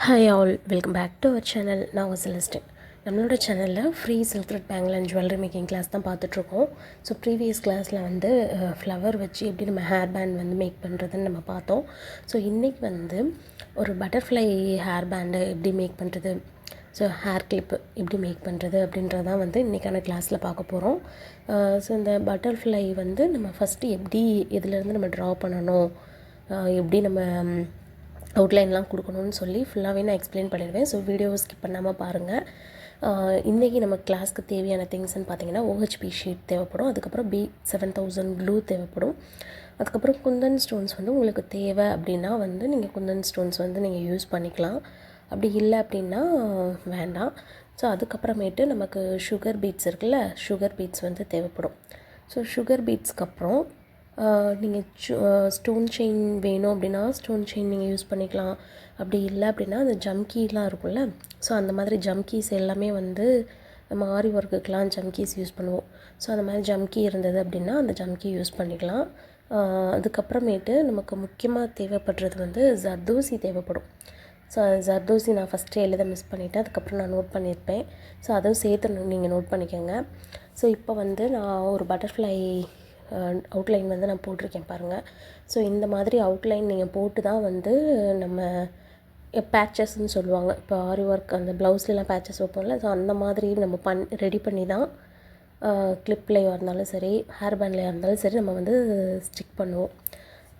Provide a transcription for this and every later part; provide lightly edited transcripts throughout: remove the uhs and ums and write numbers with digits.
Hi all, welcome back to our channel. நான் Celestine. நம்மளோட சேனலில் free silk thread bangle and jewellery making class தான் பார்த்துட்ருக்கோம். So previous கிளாஸில் வந்து ஃப்ளவர் வச்சு எப்படி நம்ம ஹேர் பேண்ட் வந்து மேக் பண்ணுறதுன்னு நம்ம பார்த்தோம். ஸோ இன்றைக்கி வந்து ஒரு பட்டர்ஃப்ளை ஹேர் பேண்டை எப்படி மேக் பண்ணுறது, ஸோ ஹேர் கிளிப்பு எப்படி மேக் பண்ணுறது அப்படின்றதான் வந்து இன்றைக்கான கிளாஸில் பார்க்க போகிறோம். ஸோ இந்த பட்டர்ஃப்ளை வந்து நம்ம ஃபஸ்ட்டு எப்படி இதிலேருந்து நம்ம ட்ரா பண்ணணும், எப்படி நம்ம அவுட்லைன்லாம் கொடுக்கணும்னு சொல்லி ஃபுல்லாகவே நான் எக்ஸ்பிளைன் பண்ணிடுவேன். ஸோ வீடியோவை ஸ்கிப் பண்ணாமல் பாருங்கள். இன்றைக்கி நம்ம கிளாஸ்க்கு தேவையான திங்ஸ்ன்னு பார்த்தீங்கன்னா ஓஹெச்பி ஷீட் தேவைப்படும், அதுக்கப்புறம் B7000 க்ளூ தேவைப்படும், அதுக்கப்புறம் குந்தன் ஸ்டோன்ஸ் வந்து உங்களுக்கு தேவை அப்படின்னா வந்து நீங்கள் குந்தன் ஸ்டோன்ஸ் வந்து நீங்கள் யூஸ் பண்ணிக்கலாம். அப்படி இல்லை அப்படின்னா வேண்டாம். ஸோ அதுக்கப்புறமேட்டு நமக்கு சுகர் பீட்ஸ் இருக்குல்ல, சுகர் பீட்ஸ் வந்து தேவைப்படும். ஸோ சுகர் பீட்ஸ்க்கு அப்புறம் நீங்கள் ஸ்டோன் செயின் வேணும் அப்படின்னா ஸ்டோன் செயின் நீங்கள் யூஸ் பண்ணிக்கலாம். அப்படி இல்லை அப்படின்னா அந்த ஜம்கீலாம் இருக்கும்ல, ஸோ அந்த மாதிரி ஜம்கீஸ் எல்லாமே வந்து நம்ம ஆரி ஒர்க்குக்கெலாம் ஜம்கீஸ் யூஸ் பண்ணுவோம். ஸோ அந்த மாதிரி ஜம்கி இருந்தது அப்படின்னா அந்த ஜம்கி யூஸ் பண்ணிக்கலாம். அதுக்கப்புறமேட்டு நமக்கு முக்கியமாக தேவைப்படுறது வந்து ஜர்தோசி தேவைப்படும். ஸோ ஜர்தோசி நான் ஃபஸ்ட்டு எழுத மிஸ் பண்ணிவிட்டேன், அதுக்கப்புறம் நான் நோட் பண்ணியிருப்பேன். ஸோ அதுவும் சேர்த்து நீங்கள் நோட் பண்ணிக்கோங்க. ஸோ இப்போ வந்து நான் ஒரு பட்டர்ஃப்ளை அவுட்லைன் வந்து நான் போட்டிருக்கேன் பாருங்கள். ஸோ இந்த மாதிரி அவுட்லைன் நீங்கள் போட்டு தான் வந்து நம்ம பேட்சஸ்ன்னு சொல்லுவாங்க. இப்போ ஆரி ஒர்க் அந்த ப்ளவுஸ்லாம் பேட்சஸ் வைப்போம்ல, ஸோ அந்த மாதிரி நம்ம ரெடி பண்ணி தான் கிளிப்லேயாக இருந்தாலும் சரி, ஹேர் பேண்ட்லேயாக இருந்தாலும் சரி நம்ம வந்து ஸ்டிக் பண்ணுவோம்.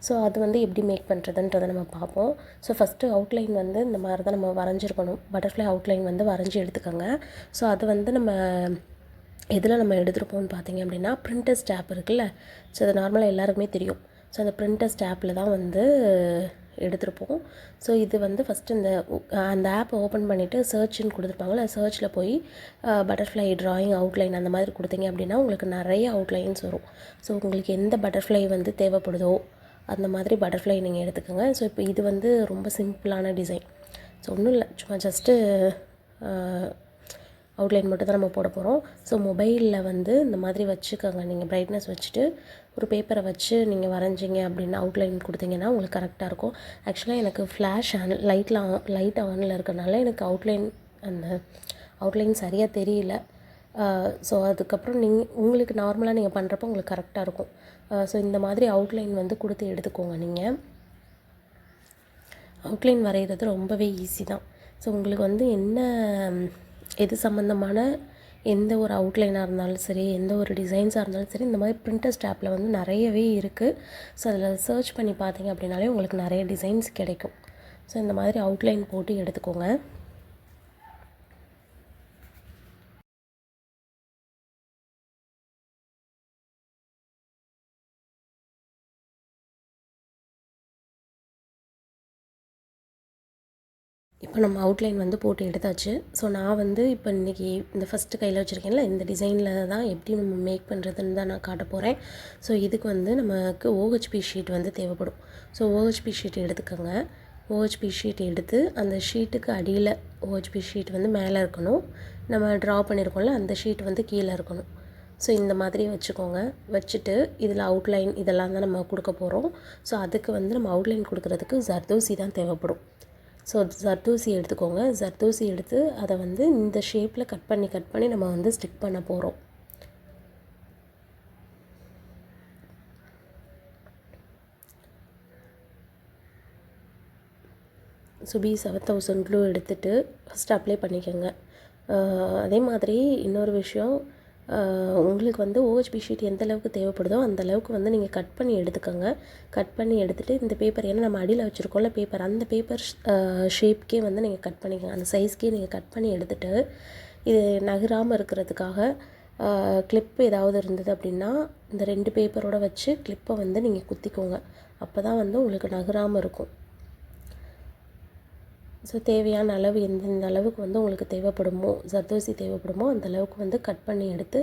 ஸோ அது வந்து எப்படி மேக் பண்ணுறதுன்றதை நம்ம பார்ப்போம். ஸோ ஃபஸ்ட்டு அவுட்லைன் வந்து இந்த மாதிரி தான் நம்ம வரைஞ்சிருக்கணும். பட்டர்ஃப்ளை அவுட்லைன் வந்து வரைஞ்சி எடுத்துக்கோங்க. ஸோ அது வந்து நம்ம எதில் நம்ம எடுத்துருப்போம்னு பார்த்தீங்க அப்படின்னா பிரிண்டர் ஸ்டாப் இருக்குல்ல, ஸோ அது நார்மலாக எல்லாருக்குமே தெரியும். ஸோ அந்த பிரிண்டர் ஸ்டாப்பில் தான் வந்து எடுத்துருப்போம். ஸோ இது வந்து ஃபஸ்ட்டு அந்த ஆப்பை ஓப்பன் பண்ணிவிட்டு சர்ச்ன்னு கொடுத்துருப்பாங்களே, சர்ச்சில் போய் பட்டர்ஃப்ளை ட்ராயிங் அவுட்லைன் அந்த மாதிரி கொடுத்தீங்க அப்படின்னா உங்களுக்கு நிறைய அவுட்லைன்ஸ் வரும். ஸோ உங்களுக்கு எந்த பட்டர்ஃப்ளை வந்து தேவைப்படுதோ அந்த மாதிரி பட்டர்ஃப்ளை நீங்கள் எடுத்துக்கோங்க. ஸோ இப்போ இது வந்து ரொம்ப சிம்பிளான டிசைன். ஸோ ஒன்றும் இல்லை, சும்மா ஜஸ்ட்டு அவுட்லைன் மட்டும் தான் நம்ம போட போகிறோம். ஸோ மொபைலில் வந்து இந்த மாதிரி வச்சுக்கோங்க. நீங்கள் ப்ரைட்னஸ் வச்சுட்டு ஒரு பேப்பரை வச்சு நீங்கள் வரைஞ்சிங்க அப்படின்னா அவுட்லைன் கொடுத்தீங்கன்னா உங்களுக்கு கரெக்டாக இருக்கும். ஆக்சுவலாக எனக்கு ஃப்ளாஷ் லைட் ஆனில் இருக்கனால எனக்கு அந்த அவுட்லைன் சரியாக தெரியல. ஸோ அதுக்கப்புறம் உங்களுக்கு நார்மலாக நீங்கள் பண்ணுறப்போ உங்களுக்கு கரெக்டாக இருக்கும். ஸோ இந்த மாதிரி அவுட்லைன் வந்து கொடுத்து எடுத்துக்கோங்க. நீங்கள் அவுட்லைன் வரைகிறது ரொம்பவே ஈஸி தான். ஸோ உங்களுக்கு வந்து எது சம்மந்தமான எந்த ஒரு அவுட்லைனாக இருந்தாலும் சரி, எந்த ஒரு டிசைன்ஸாக இருந்தாலும் சரி, இந்த மாதிரி பிரிண்டர்ஸ் ஆப்பில் வந்து நிறையவே இருக்குது. ஸோ அதில் சர்ச் பண்ணி பார்த்தீங்க அப்படின்னாலே உங்களுக்கு நிறைய டிசைன்ஸ் கிடைக்கும். ஸோ இந்த மாதிரி அவுட்லைன் போட்டு எடுத்துக்கோங்க. இப்போ நம்ம அவுட்லைன் வந்து போட்டு எடுத்தாச்சு. ஸோ நான் வந்து இப்போ இன்றைக்கி இந்த ஃபஸ்ட்டு கையில் வச்சுருக்கேன்ல, இந்த டிசைனில் தான் எப்படி நம்ம மேக் பண்ணுறதுன்னு தான் நான் காட்ட போகிறேன். ஸோ இதுக்கு வந்து நமக்கு ஓஹெச்பி ஷீட் வந்து தேவைப்படும். ஸோ ஓஹெச்பி ஷீட் எடுத்துக்கோங்க. ஓஹெச்பி ஷீட் எடுத்து அந்த ஷீட்டுக்கு அடியில் ஓஹெச்பி ஷீட் வந்து மேலே இருக்கணும், நம்ம ட்ரா பண்ணியிருக்கோம்ல அந்த ஷீட் வந்து கீழே இருக்கணும். ஸோ இந்த மாதிரி வச்சுக்கோங்க. வச்சுட்டு இதில் அவுட்லைன் இதெல்லாம் தான் நம்ம கொடுக்க போகிறோம். ஸோ அதுக்கு வந்து நம்ம அவுட்லைன் கொடுக்குறதுக்கு ஜர்தோசி தான் தேவைப்படும். ஸோ ஜர்தோசி எடுத்துக்கோங்க. ஜர்தோசி எடுத்து அதை வந்து இந்த ஷேப்பில் கட் பண்ணி நம்ம வந்து ஸ்டிக் பண்ண போகிறோம். ஸோ B7000 க்ளூ எடுத்துகிட்டு ஃபஸ்ட்டு அப்ளை பண்ணிக்கோங்க. அதே மாதிரி இன்னொரு விஷயம், உங்களுக்கு வந்து ஓஹெச்பி ஷீட் எந்த அளவுக்கு தேவைப்படுதோ அந்த அளவுக்கு வந்து நீங்கள் கட் பண்ணி எடுத்துக்கோங்க. கட் பண்ணி எடுத்துகிட்டு இந்த பேப்பர், ஏன்னா நம்ம அடியில் வச்சுருக்கோம்ல பேப்பர், அந்த பேப்பர் ஷேப்க்கே வந்து நீங்கள் கட் பண்ணிக்கோங்க. அந்த சைஸ்க்கே நீங்கள் கட் பண்ணி எடுத்துகிட்டு இது நகராமல் இருக்கிறதுக்காக கிளிப்பு ஏதாவது இருந்தது அப்படின்னா இந்த 2 பேப்பரோடு வச்சு கிளிப்பை வந்து நீங்கள் குத்திக்கோங்க. அப்போ தான் வந்து உங்களுக்கு நகராமல் இருக்கும். ஸோ தேவையான அளவு எந்தெந்த அளவுக்கு வந்து உங்களுக்கு தேவைப்படுமோ, ஜர்தோசி தேவைப்படுமோ அந்த அளவுக்கு வந்து கட் பண்ணி எடுத்து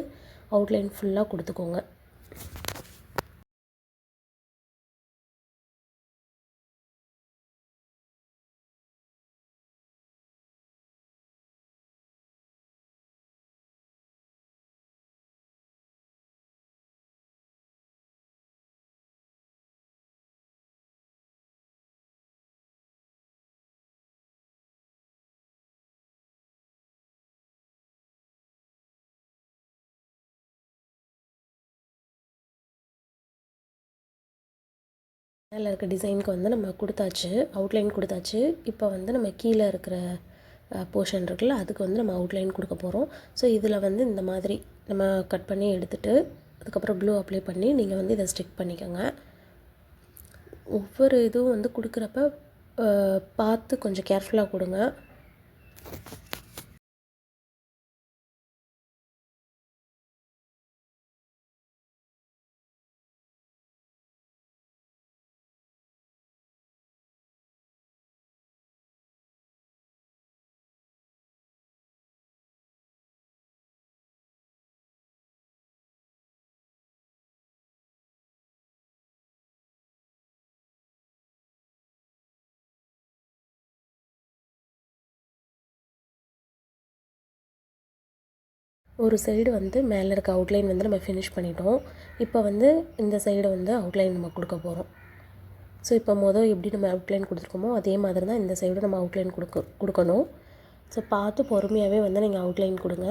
அவுட்லைன் ஃபுல்லாக கொடுத்துக்கோங்க. மேலே இருக்க டிசைனுக்கு வந்து நம்ம கொடுத்தாச்சு, அவுட்லைன் கொடுத்தாச்சு. இப்போ வந்து நம்ம கீழே இருக்கிற போர்ஷன் இருக்குல்ல, அதுக்கு வந்து நம்ம அவுட்லைன் கொடுக்க போகிறோம். ஸோ இதில் வந்து இந்த மாதிரி நம்ம கட் பண்ணி எடுத்துகிட்டு அதுக்கப்புறம் க்ளூ அப்ளை பண்ணி நீங்கள் வந்து இதை ஸ்டிக் பண்ணிக்கோங்க. ஒவ்வொரு இதுவும் வந்து கொடுக்குறப்ப பார்த்து கொஞ்சம் கேர்ஃபுல்லாக கொடுங்க. ஒரு சைடு வந்து மேலே இருக்க அவுட்லைன் வந்து நம்ம ஃபினிஷ் பண்ணிட்டோம். இப்போ வந்து இந்த சைடு வந்து அவுட்லைன் நம்ம கொடுக்க போகிறோம். ஸோ இப்போ எப்படி நம்ம அவுட்லைன் கொடுத்துருக்கோமோ அதே மாதிரி தான் இந்த சைடு நம்ம அவுட்லைன் கொடுக்கணும். ஸோ பார்த்து பொறுமையாகவே வந்து நீங்கள் அவுட்லைன் கொடுங்க.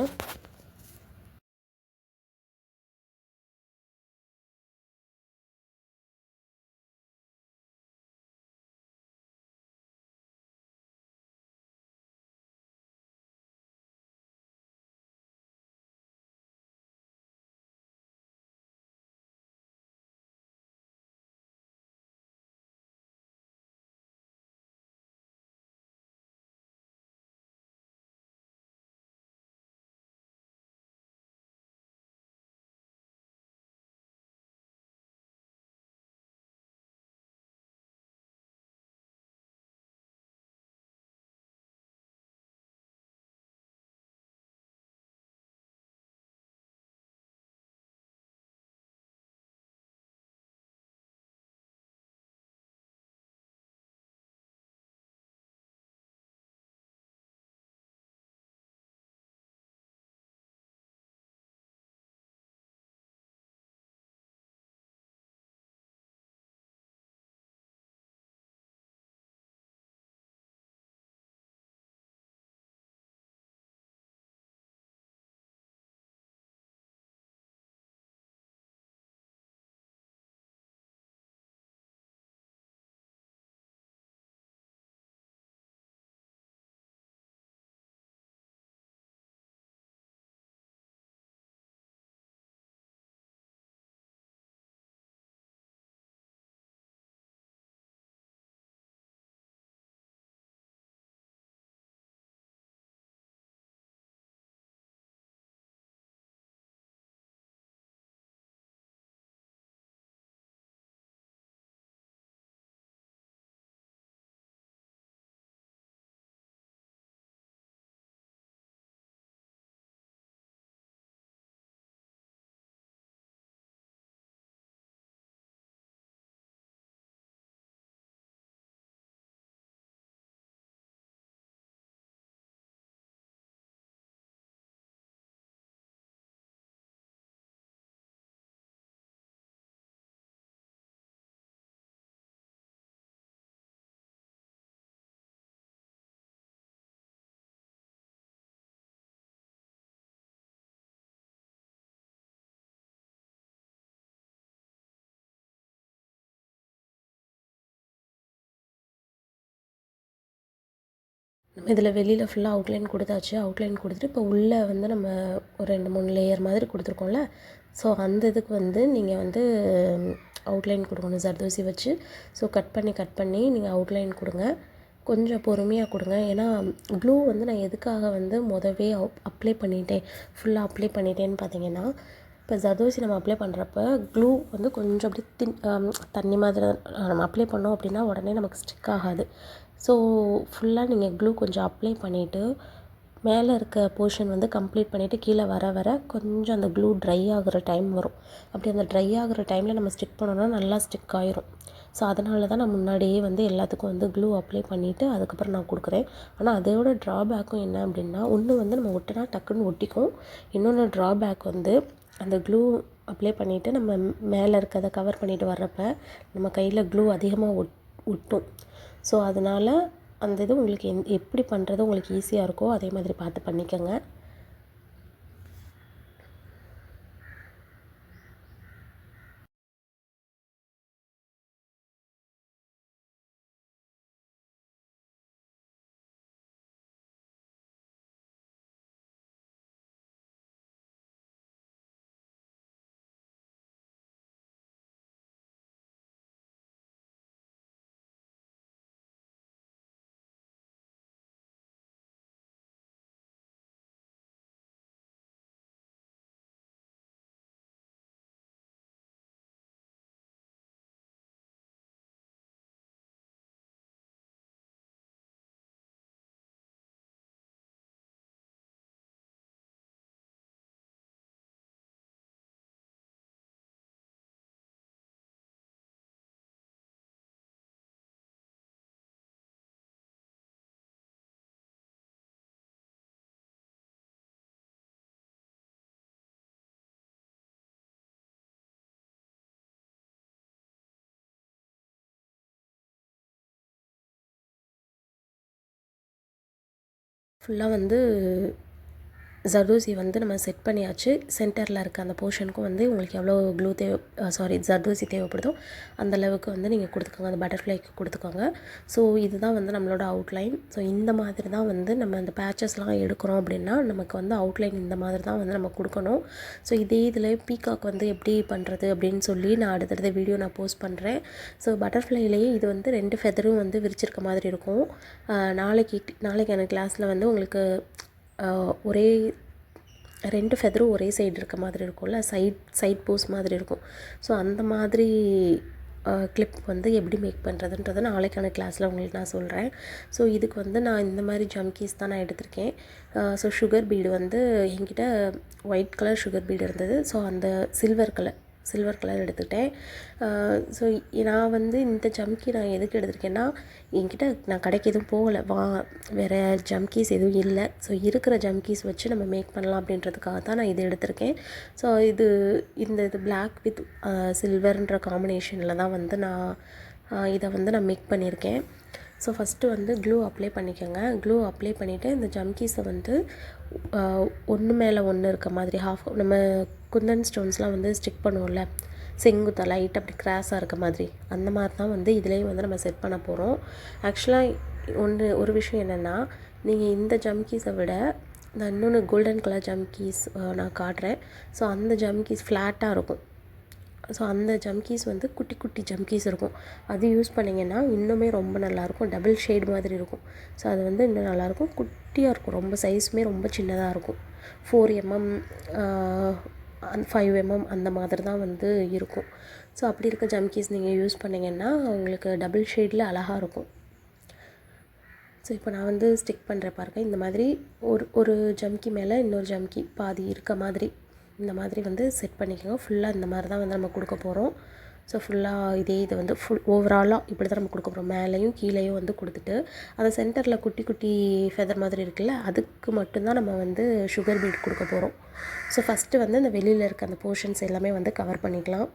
நம்ம இதில் வெளியில் ஃபுல்லாக அவுட்லைன் கொடுத்தாச்சு. அவுட்லைன் கொடுத்துட்டு இப்போ உள்ளே வந்து நம்ம ஒரு 2-3 லேயர் மாதிரி கொடுத்துருக்கோம்ல, ஸோ அந்த இதுக்கு வந்து நீங்கள் வந்து அவுட்லைன் கொடுக்கணும் ஜர்தோசி வச்சு. ஸோ கட் பண்ணி நீங்கள் அவுட்லைன் கொடுங்க. கொஞ்சம் பொறுமையாக கொடுங்க. ஏன்னா க்ளூ வந்து நான் எதுக்காக வந்து அப்ளை பண்ணிட்டேன், ஃபுல்லாக அப்ளை பண்ணிட்டேன்னு பார்த்தீங்கன்னா, இப்போ ஜர்தோசி நம்ம அப்ளை பண்ணுறப்ப க்ளூ வந்து கொஞ்சம் அப்படியே தண்ணி மாதிரி நம்ம அப்ளை பண்ணோம் அப்படின்னா உடனே நமக்கு ஸ்டிக் ஆகாது. ஸோ ஃபுல்லாக நீங்கள் க்ளூ கொஞ்சம் அப்ளை பண்ணிவிட்டு மேலே இருக்க போர்ஷன் வந்து கம்ப்ளீட் பண்ணிவிட்டு கீழே வர வர கொஞ்சம் அந்த க்ளூ ட்ரை ஆகிற டைம் வரும். அப்படி அந்த ட்ரை ஆகிற டைமில் நம்ம ஸ்டிக் பண்ணோன்னா நல்லா ஸ்டிக் ஆயிரும். ஸோ அதனால தான் நான் முன்னாடியே வந்து எல்லாத்துக்கும் வந்து க்ளூ அப்ளை பண்ணிவிட்டு அதுக்கப்புறம் நான் கொடுக்குறேன். ஆனால் அதோட ட்ராபேக்கும் என்ன அப்படின்னா, ஒன்று வந்து நம்ம ஒட்டினா டக்குன்னு ஒட்டிக்கும். இன்னொன்று ட்ராபேக் வந்து அந்த க்ளூ அப்ளை பண்ணிவிட்டு நம்ம மேலே இருக்கிறத கவர் பண்ணிவிட்டு வர்றப்ப நம்ம கையில் க்ளூ அதிகமாக ஒட்டும். ஸோ அதனால் அந்த இது உங்களுக்கு எப்படி பண்ணுறது உங்களுக்கு ஈஸியாக இருக்கோ அதே மாதிரி பார்த்து பண்ணிக்கோங்க. ஃபுல்லாக வந்து ஜர்தோசி வந்து நம்ம செட் பண்ணியாச்சு. சென்டரில் இருக்க அந்த போர்ஷனுக்கும் வந்து உங்களுக்கு எவ்வளோ க்ளூ ஜர்தோசி தேவைப்படுதோ அந்த அளவுக்கு வந்து நீங்கள் கொடுத்துக்கோங்க. அந்த பட்டர்ஃப்ளைக்கு கொடுத்துக்கோங்க. ஸோ இதுதான் வந்து நம்மளோட அவுட்லைன். ஸோ இந்த மாதிரி தான் வந்து நம்ம அந்த பேச்சஸ்லாம் எடுக்கிறோம் அப்படின்னா நமக்கு வந்து அவுட்லைன் இந்த மாதிரி தான் வந்து நம்ம கொடுக்கணும். ஸோ இதே இதில் பீகாக் வந்து எப்படி பண்ணுறது அப்படின்னு சொல்லி நான் அடுத்தடுத்த வீடியோ நான் போஸ்ட் பண்ணுறேன். ஸோ பட்டர்ஃப்ளைலேயே இது வந்து 2 ஃபெதரும் வந்து விரிச்சிருக்க மாதிரி இருக்கும். நாளைக்கான கிளாஸில் வந்து உங்களுக்கு ஒரே 2 ஃபெதரும் ஒரே சைடு இருக்க மாதிரி இருக்கும்ல, சைட் போஸ் மாதிரி இருக்கும். ஸோ அந்த மாதிரி கிளிப் வந்து எப்படி மேக் பண்ணுறதுன்றதை நாளைக்கான கிளாஸில் உங்களுக்கு நான் சொல்கிறேன். ஸோ இதுக்கு வந்து நான் இந்த மாதிரி ஜம்கீஸ் தான் நான் எடுத்திருக்கேன். ஸோ சுகர் பீடு வந்து என்கிட்ட ஒயிட் கலர் சுகர் பீடு இருந்தது. ஸோ அந்த சில்வர் கலர் எடுத்துக்கிட்டேன். ஸோ நான் வந்து இந்த ஜம்கி நான் எதுக்கு எடுத்திருக்கேன்னா, என்கிட்ட நான் கடைக்கு எதுவும் போகலை, வேறு ஜம்கீஸ் எதுவும் இல்லை. ஸோ இருக்கிற ஜம்கீஸ் வச்சு நம்ம மேக் பண்ணலாம் அப்படின்றதுக்காக தான் நான் இது எடுத்திருக்கேன். ஸோ இது பிளாக் வித் சில்வர்ன்ற காம்பினேஷனில் தான் வந்து நான் இதை வந்து நான் மேக் பண்ணியிருக்கேன். ஸோ ஃபஸ்ட்டு வந்து க்ளூ அப்ளை பண்ணிக்கோங்க. க்ளூ அப்ளை பண்ணிவிட்டு இந்த ஜம்கீஸை வந்து ஒன்று மேலே ஒன்று இருக்க மாதிரி நம்ம குந்தன் ஸ்டோன்ஸ்லாம் வந்து ஸ்டிக் பண்ணுவோம்ல, செங்குத்தாக லைட் அப்படி கிராஸாக இருக்க மாதிரி, அந்த மாதிரி தான் வந்து இதுலேயும் வந்து நம்ம செட் பண்ண போகிறோம். ஆக்சுவலாக ஒரு விஷயம் என்னென்னா, நீங்கள் இந்த ஜம்கீஸை விட நான் இன்னொன்று கோல்டன் கலர் ஜம்கீஸ் நான் காட்டுறேன். ஸோ அந்த ஜம்கீஸ் ஃப்ளாட்டாக இருக்கும். ஸோ அந்த ஜம்கீஸ் வந்து குட்டி குட்டி ஜம்கீஸ் இருக்கும். அது யூஸ் பண்ணிங்கன்னா இன்னுமே ரொம்ப நல்லாயிருக்கும். டபுள் ஷேட் மாதிரி இருக்கும். ஸோ அது வந்து இன்னும் நல்லாயிருக்கும். குட்டியாக இருக்கும். ரொம்ப சைஸுமே ரொம்ப சின்னதாக இருக்கும். 4mm 5mm அந்த மாதிரி தான் வந்து இருக்கும். ஸோ அப்படி இருக்க ஜம்கீஸ் நீங்கள் யூஸ் பண்ணிங்கன்னா உங்களுக்கு டபுள் ஷேடில் அழகாக இருக்கும். ஸோ இப்போ நான் வந்து ஸ்டிக் பண்ணுற பாருங்க. இந்த மாதிரி ஒரு ஜம்கி மேலே இன்னொரு ஜம்கி பாதி இருக்க மாதிரி இந்த மாதிரி வந்து செட் பண்ணிக்கோங்க. ஃபுல்லாக இந்த மாதிரி தான் வந்து நம்ம கொடுக்க போகிறோம். ஸோ ஃபுல்லாக இது வந்து ஓவராலாக இப்படி தான் நம்ம கொடுக்க போகிறோம். மேலேயும் கீழேயும் வந்து கொடுத்துட்டு அந்த சென்டரில் குட்டி குட்டி ஃபெதர் மாதிரி இருக்குல்ல, அதுக்கு மட்டும்தான் நம்ம வந்து சுகர் பீட் கொடுக்க போகிறோம். ஸோ ஃபஸ்ட்டு வந்து அந்த வெளியில் இருக்க அந்த போர்ஷன்ஸ் எல்லாமே வந்து கவர் பண்ணிக்கலாம்.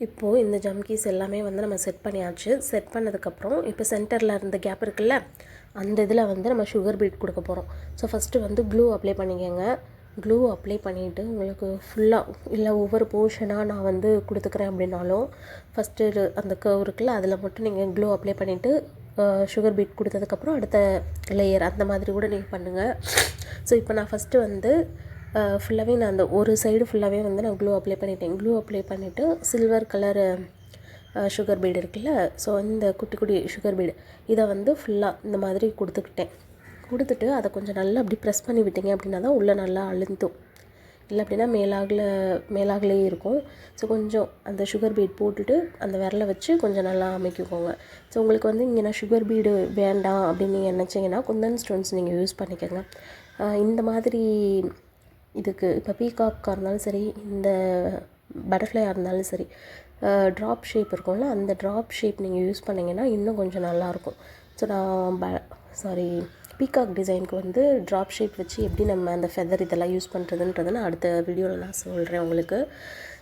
இப்போது இந்த ஜம்கீஸ் எல்லாமே வந்து நம்ம செட் பண்ணியாச்சு. செட் பண்ணதுக்கப்புறம் இப்போ சென்டரில் இருந்த கேப் இருக்குல்ல, அந்த இதில் வந்து நம்ம சுகர் பீட் கொடுக்க போகிறோம். ஸோ ஃபஸ்ட்டு வந்து க்ளூ அப்ளை பண்ணிக்கோங்க. க்ளூ அப்ளை பண்ணிவிட்டு உங்களுக்கு ஃபுல்லாக இல்லை ஒவ்வொரு போர்ஷனாக நான் வந்து கொடுத்துக்கிறேன் அப்படின்னாலும் ஃபஸ்ட்டு அந்த கர்வ் இருக்குல்ல அதில் மட்டும் நீங்கள் க்ளூ அப்ளை பண்ணிவிட்டு சுகர் பீட் கொடுத்ததுக்கப்புறம் அடுத்த லேயர் அந்த மாதிரி கூட நீங்கள் பண்ணுங்கள். ஸோ இப்போ நான் ஃபஸ்ட்டு வந்து ஃபுல்லாகவே நான் அந்த ஒரு சைடு ஃபுல்லாகவே வந்து நான் க்ளூ அப்ளை பண்ணிட்டேன். க்ளூ அப்ளை பண்ணிவிட்டு சில்வர் கலரு சுகர் பீடு இருக்குல்ல, ஸோ இந்த குட்டி குட்டி சுகர் பீடு இதை வந்து ஃபுல்லாக இந்த மாதிரி கொடுத்துட்டு அதை கொஞ்சம் நல்லா அப்படி ப்ரெஸ் பண்ணி விட்டீங்க அப்படின்னா தான் உள்ளே நல்லா அழுந்தும். இல்லை அப்படின்னா மேலாகலே இருக்கும். ஸோ கொஞ்சம் அந்த சுகர் பீட் போட்டுட்டு அந்த விரலை வச்சு கொஞ்சம் நல்லா அமைக்கிக்கோங்க. ஸோ உங்களுக்கு வந்து இங்கே நான் சுகர் பீடு வேண்டாம் அப்படின்னு நீங்கள் நினச்சிங்கன்னா குந்தன் ஸ்டோன்ஸ் நீங்கள் யூஸ் பண்ணிக்கோங்க. இந்த மாதிரி இதுக்கு இப்போ பீகாக்காக இருந்தாலும் சரி, இந்த பட்டர்ஃப்ளையாக இருந்தாலும் சரி, ட்ராப் ஷேப் இருக்கும்ல, அந்த ட்ராப் ஷேப் நீங்கள் யூஸ் பண்ணிங்கன்னா இன்னும் கொஞ்சம் நல்லாயிருக்கும். ஸோ நான் பீகாக் டிசைனுக்கு வந்து ட்ராப் ஷேப் வச்சு எப்படி நம்ம அந்த ஃபெதர் இதெல்லாம் யூஸ் பண்ணுறதுன்றதை நான் அடுத்த வீடியோவில் நான் சொல்கிறேன் உங்களுக்கு.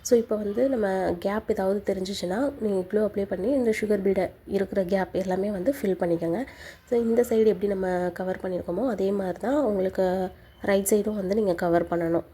ஸோ இப்போ வந்து நம்ம கேப் ஏதாவது தெரிஞ்சிச்சுன்னா நீங்கள் க்ளூ அப்ளை பண்ணி இந்த சுகர் பீடை இருக்கிற கேப் எல்லாமே வந்து ஃபில் பண்ணிக்கோங்க. ஸோ இந்த சைடு எப்படி நம்ம கவர் பண்ணியிருக்கோமோ அதே மாதிரி தான் உங்களுக்கு ரைட் சைடும் வந்து நீங்கள் கவர் பண்ணணும்.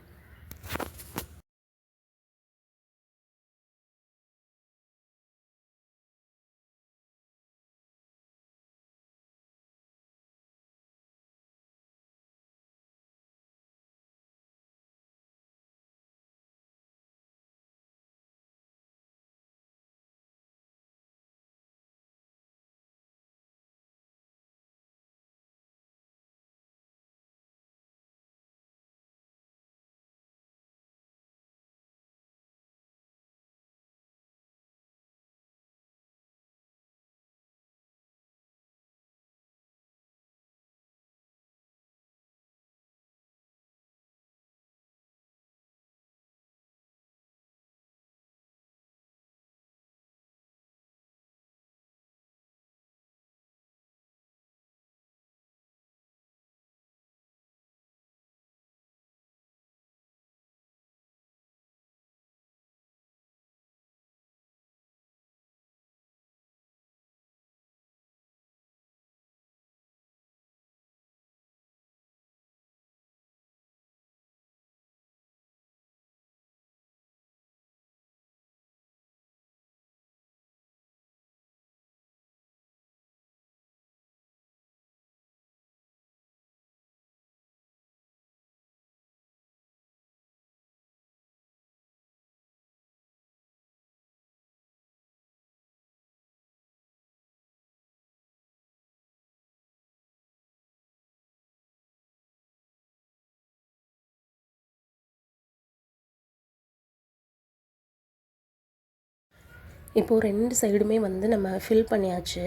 இப்போது 2 சைடுமே வந்து நம்ம ஃபில் பண்ணியாச்சு.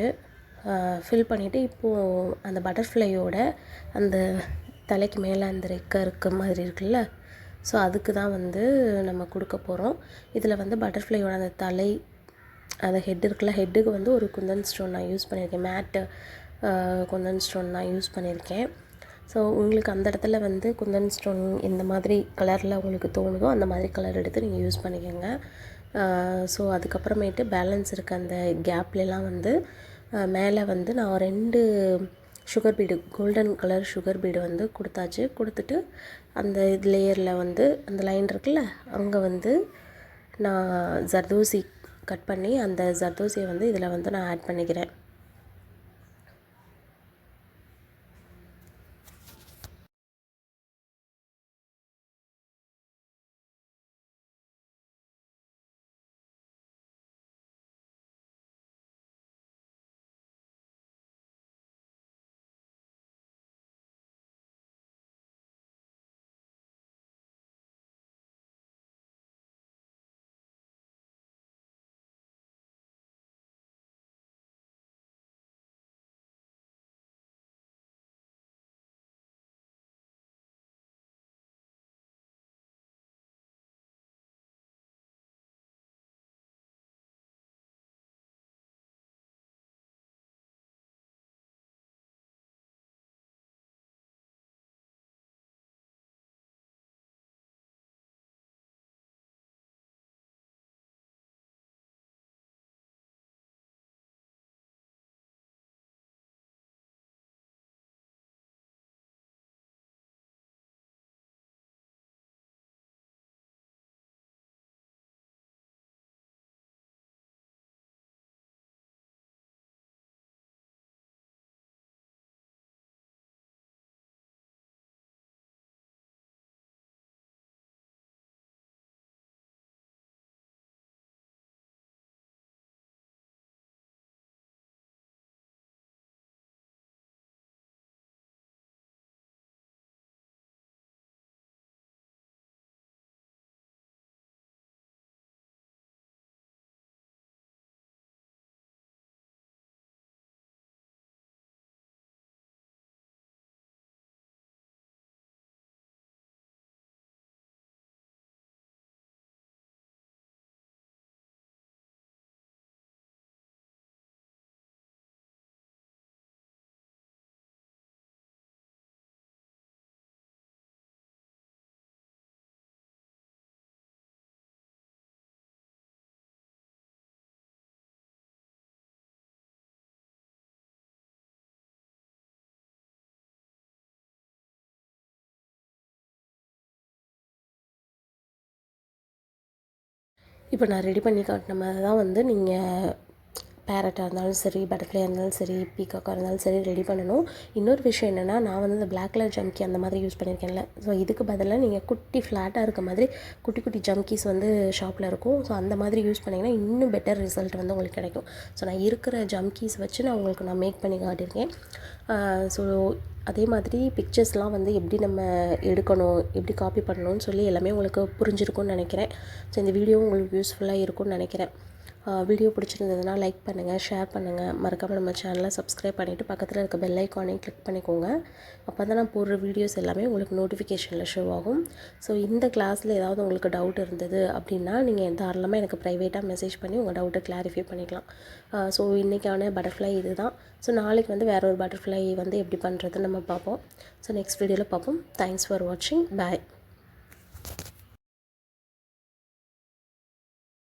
ஃபில் பண்ணிவிட்டு இப்போது அந்த பட்டர்ஃப்ளையோட அந்த தலைக்கு மேலே அந்த ரெக்கை இருக்க மாதிரி இருக்குல்ல, ஸோ அதுக்கு தான் வந்து நம்ம கொடுக்க போகிறோம். இதில் வந்து பட்டர்ஃப்ளையோட அந்த தலை, அந்த ஹெட் இருக்குல்ல, ஹெட்டுக்கு வந்து ஒரு குந்தன் ஸ்டோன் நான் யூஸ் பண்ணியிருக்கேன். மேட்டு குந்தன் ஸ்டோன் நான் யூஸ் பண்ணியிருக்கேன். ஸோ உங்களுக்கு அந்த இடத்துல வந்து குந்தன் ஸ்டோன் எந்த மாதிரி கலரில் உங்களுக்கு தோணுதோ அந்த மாதிரி கலர் எடுத்து நீங்கள் யூஸ் பண்ணிக்கோங்க. ஸோ அதுக்கப்புறமேட்டு பேலன்ஸ் இருக்க அந்த கேப்லலாம் வந்து மேலே வந்து நான் 2 sugar bead, golden colour sugar bead வந்து கொடுத்துட்டு அந்த லேயரில் வந்து அந்த லைன் இருக்குல்ல, அங்கே வந்து நான் ஜர்தோசி கட் பண்ணி அந்த ஜர்தோசியை வந்து இதில் வந்து நான் ஆட் பண்ணிக்கிறேன். இப்போ நான் ரெடி பண்ணி காட்டின மாதிரி தான் வந்து நீங்கள் பேரட்டாக இருந்தாலும் சரி, பட்டர்ஃப்ளையாக இருந்தாலும் சரி, பீகாக்காக இருந்தாலும் சரி ரெடி பண்ணணும். இன்னொரு விஷயம் என்னென்னா, நான் வந்து இந்த பிளாக் கலர் ஜம்கி அந்த மாதிரி யூஸ் பண்ணியிருக்கேன்ல, ஸோ இதுக்கு பதிலாக நீங்கள் குட்டி ஃப்ளாட்டாக இருக்க மாதிரி குட்டி குட்டி ஜம்கிஸ் வந்து ஷாப்பில் இருக்கும். ஸோ அந்த மாதிரி யூஸ் பண்ணிங்கன்னா இன்னும் பெட்டர் ரிசல்ட் வந்து உங்களுக்கு கிடைக்கும். ஸோ நான் இருக்கிற ஜம்கீஸ் வச்சு நான் மேக் பண்ணி காட்டியிருக்கேன். ஸோ அதே மாதிரி பிக்சர்ஸ்லாம் வந்து எப்படி நம்ம எடுக்கணும், எப்படி காப்பி பண்ணணும்னு சொல்லி எல்லாமே உங்களுக்கு புரிஞ்சிருக்கும்னு நினைக்கிறேன். ஸோ இந்த வீடியோ உங்களுக்கு யூஸ்ஃபுல்லாக இருக்கும்னு நினைக்கிறேன். வீடியோ பிடிச்சிருந்ததுன்னா லைக் பண்ணுங்கள், ஷேர் பண்ணுங்கள். மறக்காமல் நம்ம சேனலை சப்ஸ்கிரைப் பண்ணிவிட்டு பக்கத்தில் இருக்க பெல் ஐக்கானையும் கிளிக் பண்ணிக்கோங்க. அப்போ தான் நான் போடுற வீடியோஸ் எல்லாமே உங்களுக்கு நோட்டிஃபிகேஷனில் ஷோ ஆகும். ஸோ இந்த கிளாஸில் ஏதாவது உங்களுக்கு டவுட் இருந்தது அப்படின்னா நீங்கள் தாராளமாக எனக்கு ப்ரைவேட்டாக மெசேஜ் பண்ணி உங்கள் டவுட்டை கிளாரிஃபை பண்ணிக்கலாம். ஸோ இன்றைக்கான பட்டர்ஃப்ளை இது தான். ஸோ நாளைக்கு வந்து வேறு ஒரு பட்டர்ஃப்ளை வந்து எப்படி பண்ணுறதுன்னு நம்ம பார்ப்போம். ஸோ நெக்ஸ்ட் வீடியோவில் பார்ப்போம். தேங்க்ஸ் ஃபார் வாட்சிங். பாய்.